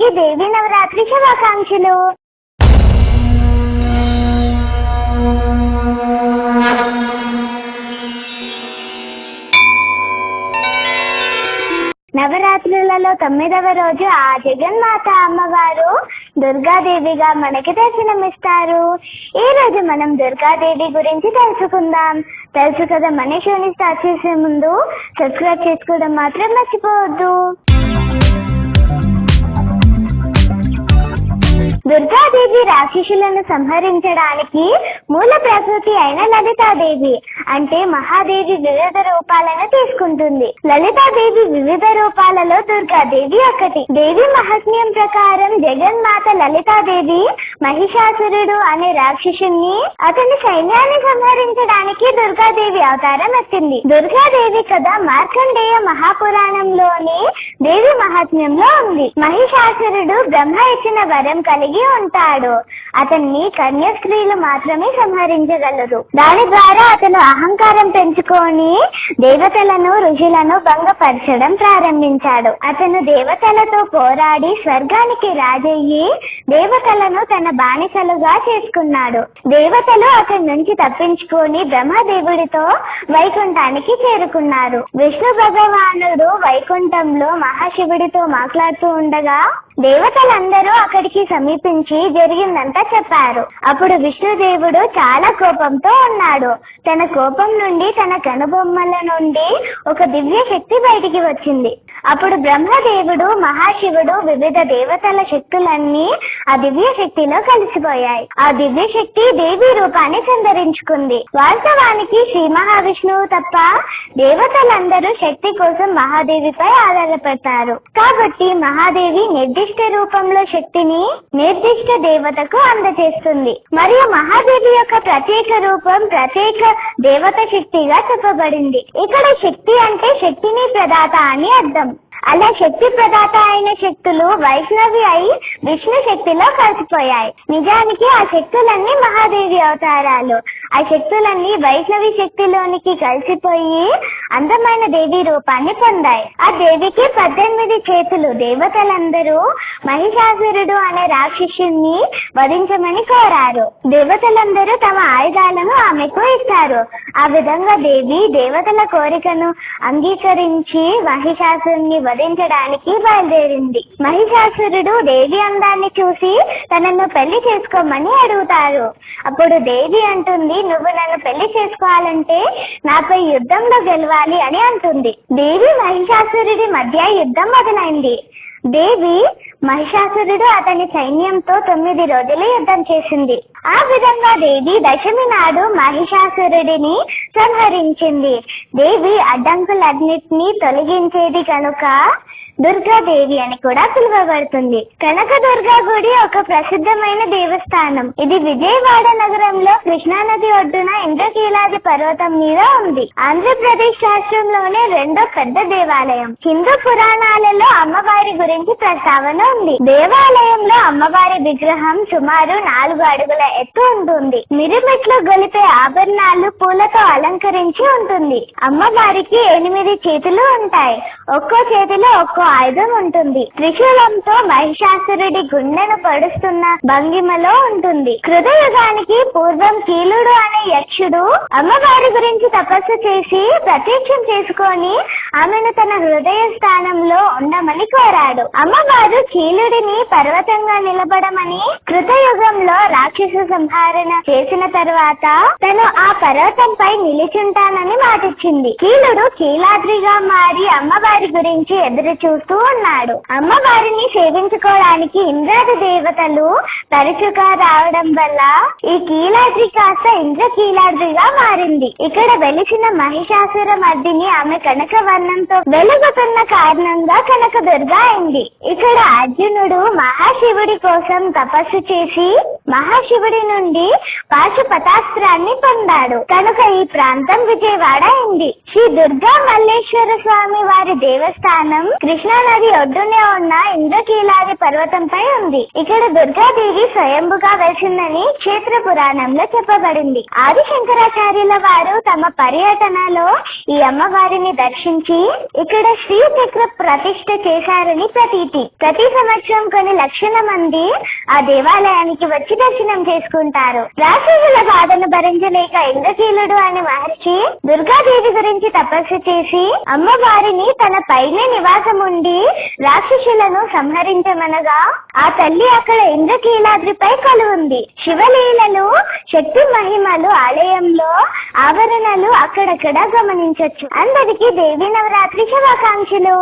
అందరికీ దేవి నవరాత్రి శుభాకాంక్షలు. నవరాత్రులలో 9వ రోజు ఆ జగన్మాత అమ్మవారు దుర్గాదేవిగా మనకి దర్శనమిస్తారు. ఈ రోజు మనం దుర్గాదేవి గురించి తెలుసుకుందాం. తెలుసు కదా, మన షోని స్టార్ట్ చేసే ముందు సబ్స్క్రైబ్ చేసుకోవడం మాత్రం మర్చిపోవద్దు. దుర్గాదేవి రాక్షసులను సంహరించడానికి మూల ప్రకృతి అయిన లలితాదేవి అంటే మహాదేవి వివిధ రూపాలను తీసుకుంటుంది. లలితాదేవి వివిధ రూపాలలో దుర్గాదేవి ఒకటి. దేవి మహాత్మ్యం ప్రకారం జగన్మాత లలితాదేవి మహిషాసురుడు అనే రాక్షసుని అతని సైన్యాన్ని సంహరించడానికి దుర్గాదేవి అవతారం ఎత్తింది. దుర్గాదేవి కథ మార్కండేయ మహాపురాణంలోని దేవి మహాత్మ్యంలో ఉంది. మహిషాసురుడు బ్రహ్మ ఇచ్చిన వరం కలిగి ఉంటాడు. అతన్ని కన్య స్త్రీలు మాత్రమే సంహరించగలరు. దాని ద్వారా అతను అహంకారం పెంచుకొని దేవతలను ఋషులను భంగపరచడం ప్రారంభించాడు. అతను దేవతలతో పోరాడి స్వర్గానికి రాజయ్యి దేవతలను తన బానిసలుగా చేసుకున్నాడు. దేవతలు అతని నుంచి తప్పించుకొని బ్రహ్మదేవుడితో వైకుంఠానికి చేరుకున్నారు. విష్ణు భగవానుడు వైకుంఠంలో మహాశివుడితో మాట్లాడుతూ ఉండగా దేవతలందరూ అక్కడికి సమీపించి జరిగిందంతా చెప్పారు. అప్పుడు విష్ణుదేవుడు చాలా కోపంతో ఉన్నాడు. తన కోపం నుండి తన కనుబొమ్మల నుండి ఒక దివ్య శక్తి బయటికి వచ్చింది. అప్పుడు బ్రహ్మదేవుడు మహాశివుడు వివిధ దేవతల శక్తులన్నీ ఆ దివ్య శక్తిలో కలిసిపోయాయి. ఆ దివ్య శక్తి దేవి రూపాన్ని సంతరించుకుంది. వాస్తవానికి శ్రీ మహావిష్ణువు తప్ప దేవతలందరూ శక్తి కోసం మహాదేవిపై ఆధారపడతారు. కాబట్టి మహాదేవి నిర్దిష్ట రూపంలో శక్తిని నిర్దిష్ట దేవతకు అందజేస్తుంది. మరియు మహాదేవి యొక్క ప్రత్యేక రూపం ప్రత్యేక దేవత శక్తిగా చెప్పబడింది. ఇక్కడ శక్తి అంటే శక్తిని ప్రదాత అని అర్థం. అలా శక్తి ప్రదాత అయిన శక్తులు వైష్ణవి అయి విష్ణు శక్తిలో కలిసిపోయాయి. నిజానికి ఆ శక్తులన్నీ మహాదేవి అవతారాలు. ఆ శక్తులన్నీ వైష్ణవి శక్తిలోనికి కలిసిపోయి అందమైన దేవి రూపాన్ని పొందాయి. ఆ దేవికి 18 చేతులు. దేవతలందరూ మహిషాసురుడు అనే రాక్షసుని వధించమని కోరారు. దేవతలందరూ తమ ఆయుధాలను ఆమెకు ఇస్తారు. ఆ విధంగా దేవి దేవతల కోరికను అంగీకరించి మహిషాసురుని వధించడానికి బయలుదేరింది. మహిషాసురుడు దేవి అందాన్ని చూసి తనను పెళ్లి చేసుకోమని అడుగుతారు. అప్పుడు దేవి అంటుంది, నువ్వు నన్ను పెళ్లి చేసుకోవాలంటే నాపై యుద్ధంలో గెలవాలి అని అంటుంది. దేవి మహిషాసురుడి మధ్య యుద్ధం మొదలైంది. దేవి మహిషాసురుడు అతని సైన్యంతో 9 రోజులు యుద్ధం చేసింది. ఆ విధంగా దేవి దశమి నాడు మహిషాసురుడిని సంహరించింది. దేవి అడ్డంకులన్నిటినీ తొలగించేది కనుక దుర్గాదేవి అని కూడా పిలువబడుతుంది. కనక దుర్గా గుడి ఒక ప్రసిద్ధమైన దేవస్థానం. ఇది విజయవాడ నగరంలో కృష్ణానది ఒడ్డున ఇంద్రకీలాది పర్వతం మీద ఉంది. ఆంధ్రప్రదేశ్ రాష్ట్రంలోనే 2వ పెద్ద దేవాలయం. హిందూ పురాణాలలో అమ్మవారి గురించి ప్రస్తావన ఉంది. దేవాలయంలో అమ్మవారి విగ్రహం సుమారు 4 అడుగుల ఎత్తు ఉంటుంది. మిరుమిట్లు గొలిపే ఆభరణాలు పూలతో అలంకరించి ఉంటుంది. అమ్మవారికి 8 చేతులు ఉంటాయి. ఒక్కో చేతిలో ఒక్కో ఆయుధం ఉంటుంది. త్రిశూలంతో మహిషాసురుడి గుండెను పొడుస్తున్న భంగిమలో ఉంటుంది. కృతయుగానికి పూర్వం కీలుడు అనే యక్షుడు అమ్మవారి గురించి తపస్సు చేసి ప్రత్యక్షం చేసుకొని ఆమెను తన హృదయ స్థానంలో ఉండమని కోరాడు. అమ్మవారు కీలుడిని పర్వతంగా నిలబడమని కృతయుగంలో రాక్షస సంహారణ చేసిన తర్వాత తను ఆ పర్వతంపై నిలిచుంటానని మాటిచ్చింది. కీలుడు కీలాద్రిగా మారి అమ్మవారి గురించి ఎదురు చూస్తూ ఉన్నాడు. అమ్మవారిని సేవించుకోవడానికి ఇంద్రాది దేవతలు తరచుగా రావడం వల్ల ఈ కీలాద్రి కాస్త ఇంద్రకీలాద్రిగా మారింది. ఇక్కడ వెలిసిన మహిషాసుర మర్దిని ఆమె కనక వర్ణంతో వెలుగుతున్న కారణంగా కనక దుర్గా అయింది. ఇక్కడ అర్జునుడు మహాశివుడి కోసం తపస్సు చేసి మహాశివుడి నుండి పాశుపతాస్త్రాన్ని పొందాడు కనుక ఈ ప్రాంతం విజయవాడ అయింది. శ్రీ దుర్గా మల్లేశ్వర స్వామి వారి దేవస్థానం కృష్ణానది ఒడ్డునే ఉన్న ఇంద్రకీలాది పర్వతంపై ఉంది. ఇక్కడ దుర్గాదేవి స్వయంభుగా వెలిసిందని క్షేత్ర పురాణంలో చెప్పబడింది. ఆది శంకరాచార్యుల వారు తమ పర్యటనలో ఈ అమ్మవారిని దర్శించి ఇక్కడ శ్రీచక్ర ప్రతిష్ఠ చేశారని ప్రతీతి. ప్రతి సంవత్సరం కొన్ని లక్షల మంది ఆ దేవాలయానికి వచ్చి దర్శనం చేసుకుంటారు. రాక్షసుల బాధను భరించలేక ఇంద్రకీలుడు అనే మహర్షి దుర్గాదేవి గురించి తపస్సు చేసి అమ్మవారిని తన పైనే నివాసం ఉండి రాక్షసులను సంహరించమనగా ఆ తల్లి అక్కడ ఇంద్రకీలాద్రిపై కలువుంది. శివలీలలు, శక్తి మహిమలు ఆలయంలో ఆవరణలు అక్కడక్కడ గమనించొచ్చు. అందరికీ దేవీ నవరాత్రి శుభాకాంక్షలు.